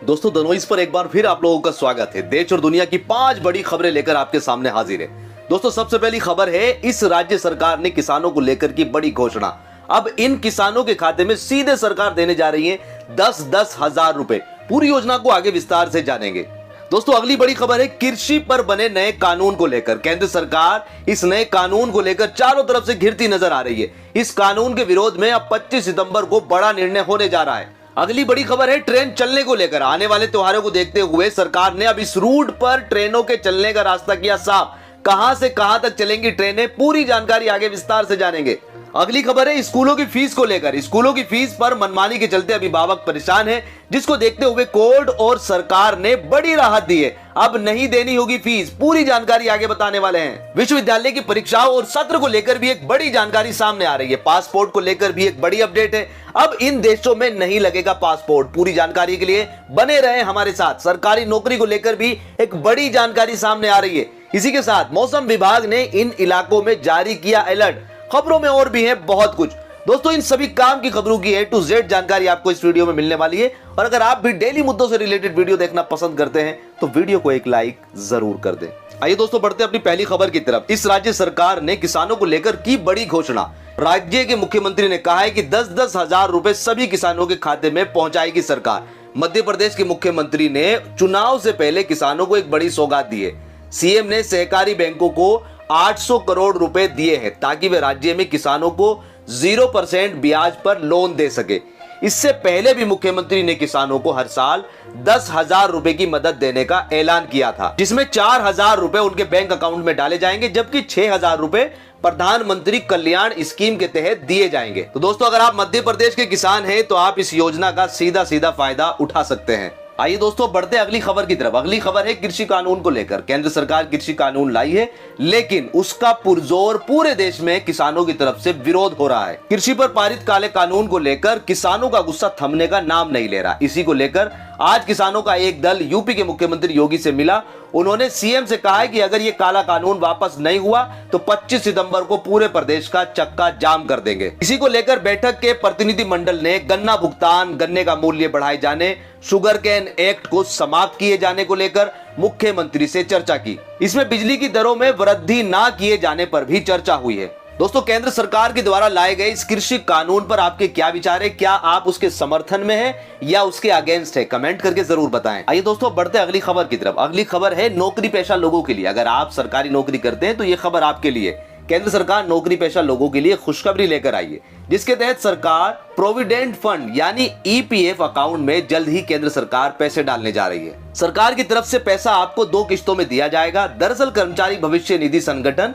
दोस्तों दनोइस पर एक बार फिर आप लोगों का स्वागत है। देश और दुनिया की 5 बड़ी खबरें लेकर आपके सामने हाजिर है। दोस्तों सबसे पहली खबर है, इस राज्य सरकार ने किसानों को लेकर की बड़ी घोषणा। अब इन किसानों के खाते में सीधे सरकार देने जा रही है 10-10 हजार रुपए। पूरी योजना को आगे विस्तार से जानेंगे। दोस्तों अगली बड़ी खबर है, कृषि पर बने नए कानून को लेकर केंद्र सरकार इस नए कानून को लेकर चारों तरफ से घिरती नजर आ रही है। इस कानून के विरोध में अब 25 सितंबर को बड़ा निर्णय होने जा रहा है। अगली बड़ी खबर है, ट्रेन चलने को लेकर। आने वाले त्योहारों को देखते हुए सरकार ने अब इस रूट पर ट्रेनों के चलने का रास्ता किया साफ। कहां से कहां तक चलेंगी ट्रेनें, पूरी जानकारी आगे विस्तार से जानेंगे। अगली खबर है, स्कूलों की फीस को लेकर। स्कूलों की फीस पर मनमानी के चलते अभिभावक परेशान हैं, जिसको देखते हुए कोर्ट और सरकार ने बड़ी राहत दी है। अब नहीं देनी होगी फीस, पूरी जानकारी आगे बताने वाले हैं। विश्वविद्यालय की परीक्षाओं और सत्र को लेकर भी एक बड़ी जानकारी सामने आ रही है। पासपोर्ट को लेकर भी एक बड़ी अपडेट है। अब इन देशों में नहीं लगेगा पासपोर्ट। पूरी जानकारी के लिए बने रहे हमारे साथ। सरकारी नौकरी को लेकर भी एक बड़ी जानकारी सामने आ रही है। इसी के साथ मौसम विभाग ने इन इलाकों में जारी किया अलर्ट। खबरों में और भी है बहुत कुछ। दोस्तों इन सभी काम की खबरों की A to Z जानकारी आपको इस वीडियो में मिलने वाली है। और अगर आप भी डेली मुद्दों से रिलेटेड वीडियो देखना पसंद करते हैं तो वीडियो को एक लाइक जरूर कर दें। आइए दोस्तों बढ़ते हैं अपनी पहली खबर की तरफ। इस राज्य सरकार ने किसानों को लेकर की बड़ी घोषणा। राज्य के मुख्यमंत्री ने कहा है कि 10-10 हजार रुपए सभी किसानों के खाते में पहुंचाएगी सरकार। मध्य प्रदेश के मुख्यमंत्री ने चुनाव से पहले किसानों को एक बड़ी सौगात दी है। सीएम ने सहकारी बैंकों को 800 करोड़ रुपए दिए हैं ताकि वे राज्य में किसानों को 0% ब्याज पर लोन दे सके। इससे पहले भी मुख्यमंत्री ने किसानों को हर साल 10,000 रुपए की मदद देने का ऐलान किया था, जिसमें 4,000 रुपए उनके बैंक अकाउंट में डाले जाएंगे, जबकि 6,000 रुपए प्रधानमंत्री कल्याण स्कीम के तहत दिए जाएंगे। तो दोस्तों अगर आप मध्य प्रदेश के किसान हैं तो आप इस योजना का सीधा सीधा फायदा उठा सकते हैं। आइए दोस्तों बढ़ते अगली खबर की तरफ। अगली खबर है कृषि कानून को लेकर। केंद्र सरकार कृषि कानून लाई है, लेकिन उसका पुरजोर पूरे देश में किसानों की तरफ से विरोध हो रहा है। कृषि पर पारित काले कानून को लेकर किसानों का गुस्सा थमने का नाम नहीं ले रहा। इसी को लेकर आज किसानों का एक दल यूपी के मुख्यमंत्री योगी से मिला। उन्होंने सीएम से कहा है कि अगर ये काला कानून वापस नहीं हुआ तो 25 सितंबर को पूरे प्रदेश का चक्का जाम कर देंगे। इसी को लेकर बैठक के प्रतिनिधि मंडल ने गन्ना भुगतान, गन्ने का मूल्य बढ़ाए जाने, शुगर कैन एक्ट को समाप्त किए जाने को लेकर मुख्यमंत्री से चर्चा की। इसमें बिजली की दरों में वृद्धि न किए जाने पर भी चर्चा हुई है। दोस्तों केंद्र सरकार के द्वारा लाए गए इस कृषि कानून पर आपके क्या विचार है? क्या आप उसके समर्थन में हैं या उसके अगेंस्ट है? कमेंट करके जरूर बताएं। आइए दोस्तों बढ़ते अगली खबर की तरफ। अगली खबर है नौकरी पेशा लोगों के लिए। अगर आप सरकारी नौकरी करते हैं तो ये खबर आपके लिए। केंद्र सरकार नौकरी पेशा लोगों के लिए खुशखबरी लेकर आई है, जिसके तहत सरकार प्रोविडेंट फंड यानी EPF अकाउंट में जल्द ही केंद्र सरकार पैसे डालने जा रही है। सरकार की तरफ से पैसा आपको 2 किस्तों में दिया जाएगा। दरअसल कर्मचारी भविष्य निधि संगठन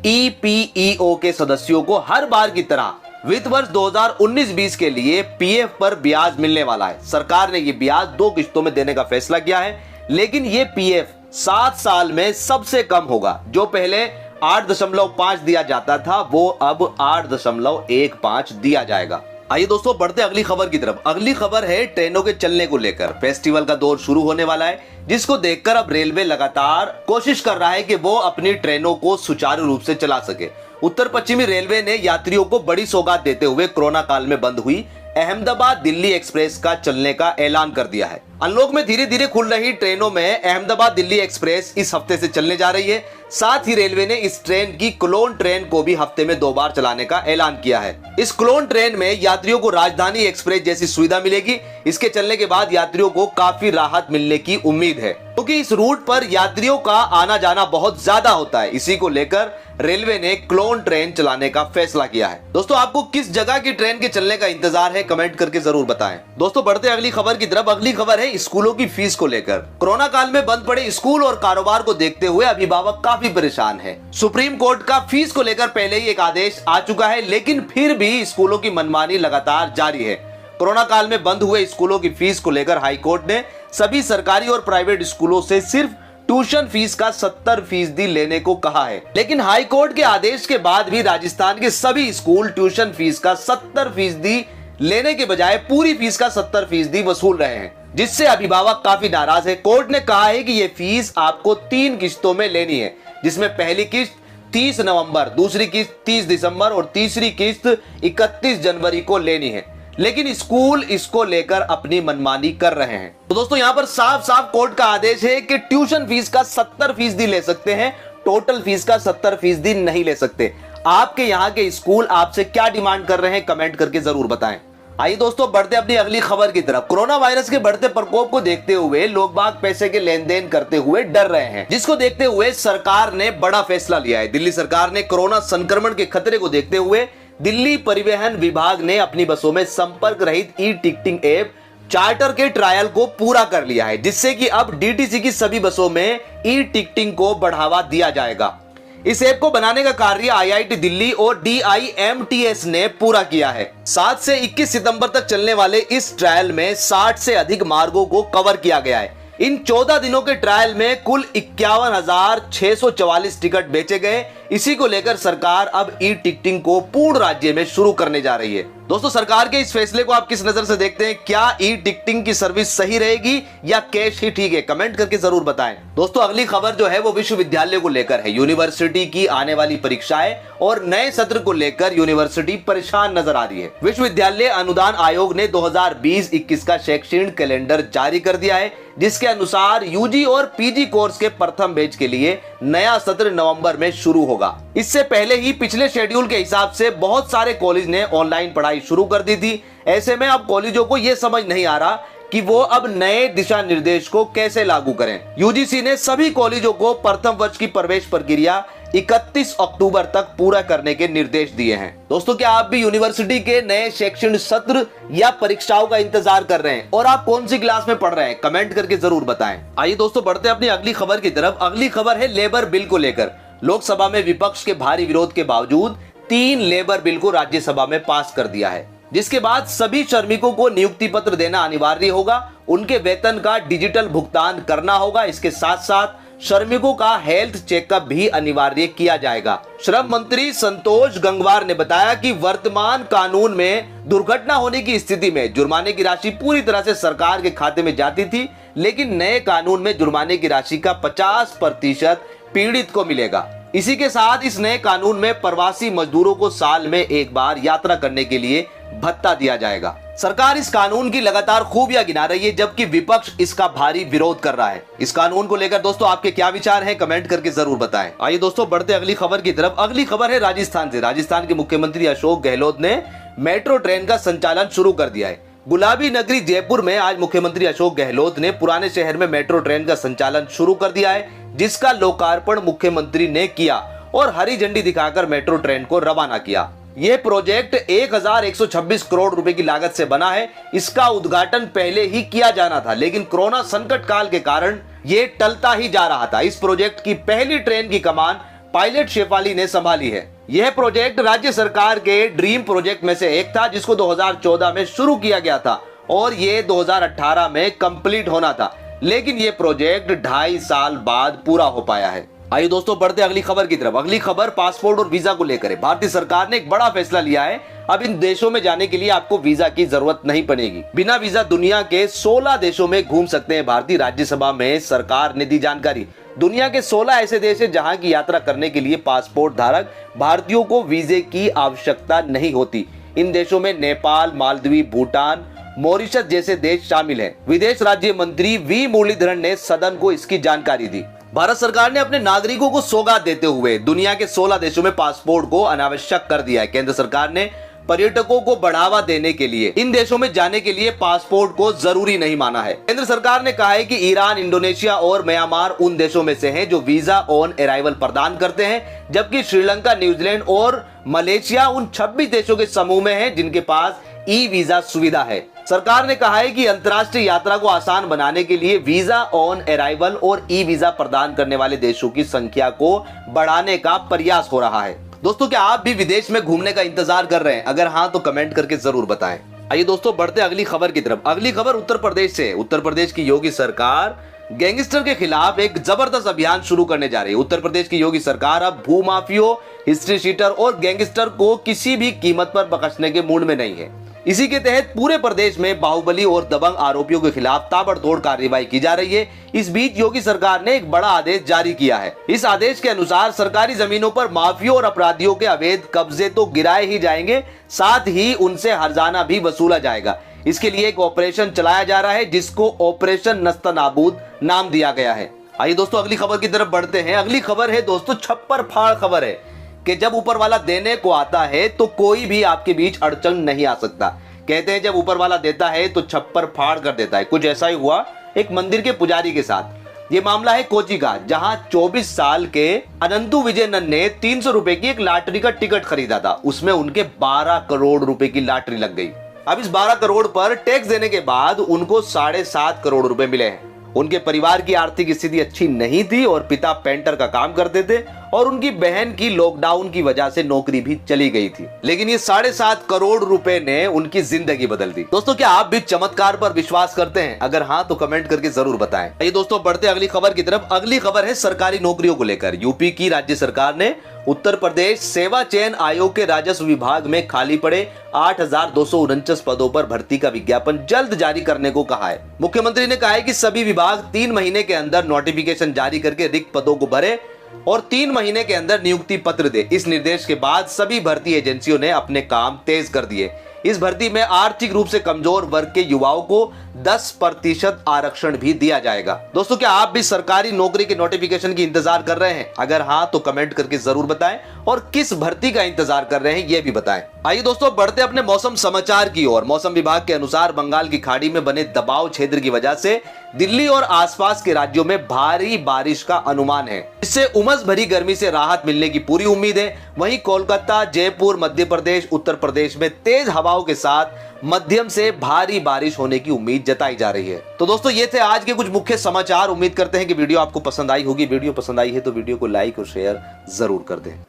EPEO के सदस्यों को हर बार की तरह वित्त वर्ष 2019-20 के लिए PF पर ब्याज मिलने वाला है। सरकार ने ये ब्याज 2 किस्तों में देने का फैसला किया है, लेकिन ये PF 7 साल में सबसे कम होगा। जो पहले 8.5 दिया जाता था वो अब 8.15 दिया जाएगा। आइए दोस्तों बढ़ते अगली खबर की तरफ। अगली खबर है ट्रेनों के चलने को लेकर। फेस्टिवल का दौर शुरू होने वाला है, जिसको देखकर अब रेलवे लगातार कोशिश कर रहा है कि वो अपनी ट्रेनों को सुचारू रूप से चला सके। उत्तर पश्चिमी रेलवे ने यात्रियों को बड़ी सौगात देते हुए कोरोना काल में बंद हुई अहमदाबाद दिल्ली एक्सप्रेस का चलने का ऐलान कर दिया है। अनलॉक में धीरे धीरे खुल रही ट्रेनों में अहमदाबाद दिल्ली एक्सप्रेस इस हफ्ते से चलने जा रही है। साथ ही रेलवे ने इस ट्रेन की क्लोन ट्रेन को भी हफ्ते में 2 बार चलाने का ऐलान किया है। इस क्लोन ट्रेन में यात्रियों को राजधानी एक्सप्रेस जैसी सुविधा मिलेगी। इसके चलने के बाद यात्रियों को काफी राहत मिलने की उम्मीद है, क्योंकि इस रूट पर यात्रियों का आना जाना बहुत ज्यादा होता है। इसी को लेकर रेलवे ने क्लोन ट्रेन चलाने का फैसला किया है। दोस्तों आपको किस जगह की ट्रेन के चलने का इंतजार है? कमेंट करके जरूर बताएं। दोस्तों बढ़ते अगली खबर की तरफ। अगली खबर है स्कूलों की फीस को लेकर। कोरोना काल में बंद पड़े स्कूल और कारोबार को देखते हुए अभिभावक काफी परेशान है। सुप्रीम कोर्ट का फीस को लेकर पहले ही एक आदेश आ चुका है, लेकिन फिर भी स्कूलों की मनमानी लगातार जारी है। कोरोना काल में बंद हुए स्कूलों की फीस को लेकर हाई कोर्ट ने सभी सरकारी और प्राइवेट स्कूलों से सिर्फ ट्यूशन फीस का 70% लेने को कहा है। लेकिन हाई कोर्ट के आदेश के बाद भी राजस्थान के सभी स्कूल ट्यूशन फीस का 70% लेने के बजाय पूरी फीस का 70% वसूल रहे हैं, जिससे अभिभावक काफी नाराज है। कोर्ट ने कहा है कि ये फीस आपको 3 किस्तों में लेनी है, जिसमें पहली किस्त 30 नवंबर, दूसरी किस्त 30 दिसंबर और तीसरी किस्त 31 जनवरी को लेनी है। लेकिन स्कूल इसको लेकर अपनी मनमानी कर रहे हैं। तो दोस्तों यहां पर साफ साफ कोर्ट का आदेश है कि ट्यूशन फीस का 70% ले सकते हैं, टोटल फीस का 70% नहीं ले सकते। आपके यहां के स्कूल आपसे क्या डिमांड कर रहे हैं, कमेंट करके जरूर बताएं। आइए दोस्तों बढ़ते अपनी अगली खबर की तरफ। कोरोना वायरस के बढ़ते प्रकोप को देखते हुए लोग बाग पैसे के लेन देन करते हुए डर रहे हैं, जिसको देखते हुए सरकार ने बड़ा फैसला लिया है। दिल्ली सरकार ने कोरोना संक्रमण के खतरे को देखते हुए दिल्ली परिवहन विभाग ने अपनी बसों में संपर्क रहित ई टिकटिंग ऐप चार्टर के ट्रायल को पूरा कर लिया है, जिससे कि अब डीटीसी की सभी बसों में ई टिकटिंग को बढ़ावा दिया जाएगा। इस ऐप को बनाने का कार्य आईआईटी दिल्ली और DIMTS ने पूरा किया है। 7 से 21 सितंबर तक चलने वाले इस ट्रायल में 60 से अधिक मार्गों को कवर किया गया है। इन 14 दिनों के ट्रायल में कुल 51,644 टिकट बेचे गए। इसी को लेकर सरकार अब ई टिकटिंग को पूर्ण राज्य में शुरू करने जा रही है। दोस्तों सरकार के इस फैसले को आप किस नजर से देखते हैं? क्या ई टिकटिंग की सर्विस सही रहेगी या कैश ही ठीक है? कमेंट करके जरूर बताएं। दोस्तों अगली खबर जो है वो विश्वविद्यालय को लेकर है। यूनिवर्सिटी की आने वाली परीक्षाएं और नए सत्र को लेकर यूनिवर्सिटी परेशान नजर आ रही है। विश्वविद्यालय अनुदान आयोग ने 2020-21 का शैक्षणिक कैलेंडर जारी कर दिया है, जिसके अनुसार यूजी और पीजी कोर्स के प्रथम बैच के लिए नया सत्र नवंबर में शुरू होगा। इससे पहले ही पिछले शेड्यूल के हिसाब से बहुत सारे कॉलेज ने ऑनलाइन पढ़ाई शुरू कर दी थी। ऐसे में अब कॉलेजों को यह समझ नहीं आ रहा कि वो अब नए दिशा निर्देश को कैसे लागू करें। यूजीसी ने सभी कॉलेजों को प्रथम वर्ष की प्रवेश प्रक्रिया 31 अक्टूबर तक पूरा करने के निर्देश दिए हैं। दोस्तों क्या आप भी यूनिवर्सिटी के नए शैक्षणिक सत्र या परीक्षाओं का इंतजार कर रहे हैं और आप कौन सी क्लास में पढ़ रहे हैं? कमेंट करके जरूर बताएं। आइए दोस्तों बढ़ते अपनी अगली खबर की तरफ। अगली खबर है लेबर बिल को लेकर। लोकसभा में विपक्ष के भारी विरोध के बावजूद 3 लेबर बिल को राज्यसभा में पास कर दिया है, जिसके बाद सभी श्रमिकों को नियुक्ति पत्र देना अनिवार्य होगा। उनके वेतन का डिजिटल भुगतान करना होगा। इसके साथ साथ श्रमिकों का हेल्थ चेकअप भी अनिवार्य किया जाएगा। श्रम मंत्री संतोष गंगवार ने बताया कि वर्तमान कानून में दुर्घटना होने की स्थिति में जुर्माने की राशि पूरी तरह से सरकार के खाते में जाती थी, लेकिन नए कानून में जुर्माने की राशि का 50% पीड़ित को मिलेगा। इसी के साथ इस नए कानून में प्रवासी मजदूरों को साल में एक बार यात्रा करने के लिए भत्ता दिया जाएगा। सरकार इस कानून की लगातार खूबियां गिना रही है, जबकि विपक्ष इसका भारी विरोध कर रहा है। इस कानून को लेकर दोस्तों आपके क्या विचार हैं? कमेंट करके जरूर बताएं। आइए दोस्तों बढ़ते अगली खबर की तरफ। अगली खबर है राजस्थान से। राजस्थान के मुख्यमंत्री अशोक गहलोत ने मेट्रो ट्रेन का संचालन शुरू कर दिया है। गुलाबी नगरी जयपुर में आज मुख्यमंत्री अशोक गहलोत ने पुराने शहर में मेट्रो ट्रेन का संचालन शुरू कर दिया है, जिसका लोकार्पण मुख्यमंत्री ने किया और हरी झंडी दिखाकर मेट्रो ट्रेन को रवाना किया। यह प्रोजेक्ट 1126 करोड़ रुपए की लागत से बना है। इसका उद्घाटन पहले ही किया जाना था, लेकिन कोरोना संकट काल के कारण यह टलता ही जा रहा था। इस प्रोजेक्ट की पहली ट्रेन की कमान पायलट शेफाली ने संभाली है। यह प्रोजेक्ट राज्य सरकार के ड्रीम प्रोजेक्ट में से एक था, जिसको 2014 में शुरू किया गया था और ये 2018 में कंप्लीट होना था, लेकिन यह प्रोजेक्ट 2.5 साल बाद पूरा हो पाया है। आइए दोस्तों बढ़ते अगली खबर की तरफ। अगली खबर पासपोर्ट और वीजा को लेकर है। भारतीय सरकार ने एक बड़ा फैसला लिया है। अब इन देशों में जाने के लिए आपको वीजा की जरूरत नहीं पड़ेगी। बिना वीजा दुनिया के 16 देशों में घूम सकते हैं। भारतीय राज्यसभा में सरकार ने दी जानकारी। दुनिया के 16 ऐसे देश हैं जहां की यात्रा करने के लिए पासपोर्ट धारक भारतीयों को वीजे की आवश्यकता नहीं होती। इन देशों में नेपाल, मालदीव, भूटान, मॉरिशस जैसे देश शामिल हैं। विदेश राज्य मंत्री वी मुरलीधरन ने सदन को इसकी जानकारी दी। भारत सरकार ने अपने नागरिकों को सौगात देते हुए दुनिया के 16 देशों में पासपोर्ट को अनावश्यक कर दिया है। केंद्र सरकार ने पर्यटकों को बढ़ावा देने के लिए इन देशों में जाने के लिए पासपोर्ट को जरूरी नहीं माना है। केंद्र सरकार ने कहा है कि ईरान, इंडोनेशिया और म्यांमार उन देशों में से हैं जो वीजा ऑन अराइवल प्रदान करते हैं, जबकि श्रीलंका, न्यूजीलैंड और मलेशिया उन 26 देशों के समूह में हैं जिनके पास ई वीजा सुविधा है। सरकार ने कहा है कि अंतर्राष्ट्रीय यात्रा को आसान बनाने के लिए वीजा ऑन अराइवल और ई वीजा प्रदान करने वाले देशों की संख्या को बढ़ाने का प्रयास हो रहा है। दोस्तों क्या आप भी विदेश में घूमने का इंतजार कर रहे हैं? अगर हाँ तो कमेंट करके जरूर बताएं। आइए दोस्तों बढ़ते अगली खबर की तरफ। अगली खबर उत्तर प्रदेश से। उत्तर प्रदेश की योगी सरकार गैंगस्टर के खिलाफ एक जबरदस्त अभियान शुरू करने जा रही है। उत्तर प्रदेश की योगी सरकार अब भूमाफियों, हिस्ट्री शीटर और गैंगस्टर को किसी भी कीमत पर बख्शने के मूड में नहीं है। इसी के तहत पूरे प्रदेश में बाहुबली और दबंग आरोपियों के खिलाफ ताबड़तोड़ कार्रवाई की जा रही है। इस बीच योगी सरकार ने एक बड़ा आदेश जारी किया है। इस आदेश के अनुसार सरकारी जमीनों पर माफियों और अपराधियों के अवैध कब्जे तो गिराए ही जाएंगे, साथ ही उनसे हर्जाना भी वसूला जाएगा। इसके लिए एक ऑपरेशन चलाया जा रहा है जिसको ऑपरेशन नस्तनाबूद नाम दिया गया है। आइए दोस्तों अगली खबर की तरफ बढ़ते हैं। अगली खबर है दोस्तों छप्पर फाड़ खबर है कि जब ऊपर वाला देने को आता है तो कोई भी आपके बीच अड़चन नहीं आ सकता। कहते हैं जब ऊपर वाला देता है तो छप्पर फाड़ कर देता है। कुछ ऐसा ही हुआ एक मंदिर के पुजारी के साथ। ये मामला है कोची का, जहां 24 साल के अनंतु विजयनन ने 300 रुपए की एक लॉटरी का टिकट खरीदा था। उसमें उनके 12 करोड़ रुपए की लॉटरी लग गई। अब इस 12 करोड़ पर टैक्स देने के बाद उनको 7.5 करोड़ रुपए मिले हैं। उनके परिवार की आर्थिक स्थिति अच्छी नहीं थी और पिता पेंटर का काम करते थे और उनकी बहन की लॉकडाउन की वजह से नौकरी भी चली गई थी। लेकिन ये 7.5 करोड़ रुपए ने उनकी जिंदगी बदल दी। दोस्तों क्या आप भी चमत्कार पर विश्वास करते हैं? अगर हाँ तो कमेंट करके जरूर बताएं। ये दोस्तों बढ़ते अगली खबर की तरफ। अगली खबर है सरकारी नौकरियों को लेकर। यूपी की राज्य सरकार ने उत्तर प्रदेश सेवा चयन आयोग के राजस्व विभाग में खाली पड़े 8,249 पदों पर भर्ती का विज्ञापन जल्द जारी करने को कहा है। मुख्यमंत्री ने कहा है कि सभी विभाग 3 महीने के अंदर नोटिफिकेशन जारी करके रिक्त पदों को भरे और 3 महीने के अंदर नियुक्ति पत्र दे। इस निर्देश के बाद सभी भर्ती एजेंसियों ने अपने काम तेज कर दिए। इस भर्ती में आर्थिक रूप से कमजोर वर्ग के युवाओं को 10% आरक्षण भी दिया जाएगा। दोस्तों क्या आप भी सरकारी नौकरी के नोटिफिकेशन की इंतजार कर रहे हैं? अगर हाँ तो कमेंट करके जरूर बताएं और किस भर्ती का इंतजार कर रहे हैं ये भी बताएं। आइए दोस्तों बढ़ते अपने मौसम समाचार की ओर। मौसम विभाग के अनुसार बंगाल की खाड़ी में बने दबाव क्षेत्र की वजह से दिल्ली और आसपास के राज्यों में भारी बारिश का अनुमान है। इससे उमस भरी गर्मी से राहत मिलने की पूरी उम्मीद है। वहीं कोलकाता, जयपुर, मध्य प्रदेश, उत्तर प्रदेश में तेज हवाओं के साथ मध्यम से भारी बारिश होने की उम्मीद जताई जा रही है। तो दोस्तों ये थे आज के कुछ मुख्य समाचार। उम्मीद करते हैं कि वीडियो आपको पसंद आई होगी। वीडियो पसंद आई है तो वीडियो को लाइक और शेयर जरूर कर दें।